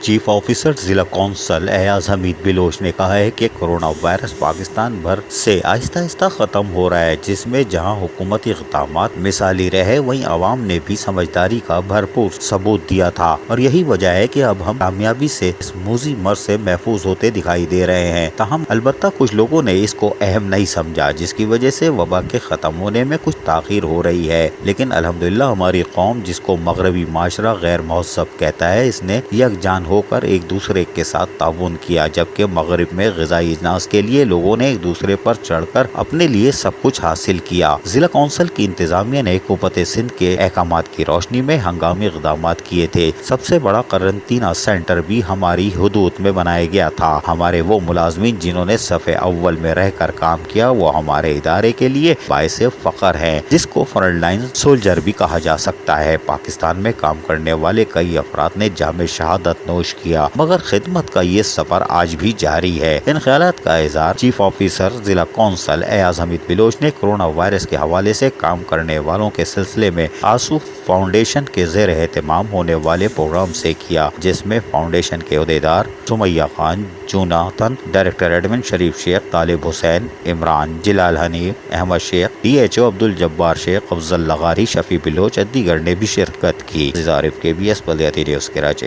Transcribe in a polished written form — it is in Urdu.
چیف آفیسر ضلع کونسل ایاز حمید بلوچ نے کہا ہے کہ کورونا وائرس پاکستان بھر سے آہستہ آہستہ ختم ہو رہا ہے، جس میں جہاں حکومتی اقدامات مثالی رہے وہیں عوام نے بھی سمجھداری کا بھرپور ثبوت دیا تھا، اور یہی وجہ ہے کہ اب ہم کامیابی سے اس موذی مرض سے محفوظ ہوتے دکھائی دے رہے ہیں۔ تاہم البتہ کچھ لوگوں نے اس کو اہم نہیں سمجھا، جس کی وجہ سے وبا کے ختم ہونے میں کچھ تاخیر ہو رہی ہے، لیکن الحمدللہ ہماری قوم، جس کو مغربی معاشرہ غیر مہذب کہتا ہے، اس نے یکجان ہو کر ایک دوسرے کے ساتھ تعاون کیا، جبکہ مغرب میں غذائی اجناس کے لیے لوگوں نے ایک دوسرے پر چڑھ کر اپنے لیے سب کچھ حاصل کیا۔ ضلع کونسل کی انتظامیہ نے حکومت سندھ کے احکامات کی روشنی میں ہنگامی اقدامات کیے تھے۔ سب سے بڑا قرنطینہ سینٹر بھی ہماری حدود میں بنایا گیا تھا۔ ہمارے وہ ملازمین جنہوں نے صف اول میں رہ کر کام کیا، وہ ہمارے ادارے کے لیے باعث فخر ہیں، جس کو فرنٹ لائن سولجر بھی کہا جا سکتا ہے۔ پاکستان میں کام کرنے والے کئی افراد نے جام شہادت نوش کیا، مگر خدمت کا یہ سفر آج بھی جاری ہے۔ ان خیالات کا اظہار چیف آفیسر ضلع کونسل ایاز حمید بلوچ نے کورونا وائرس کے حوالے سے کام کرنے والوں کے سلسلے میں آسو فاؤنڈیشن کے زیر اہتمام ہونے والے پروگرام سے کیا، جس میں فاؤنڈیشن کے عہدیدار Sumaiya Khan, Jonathan, director admin Sharif Shaikh, Talib حسین، عمران، جلال حنیف، احمد شیخ، ڈی ایچ او عبدالجبار شیخ، افضل لغاری، شفیع بلوچ، دیگر نے بھی شرکت کی۔ عارف KBS بلدیاتی نیوز کراچی۔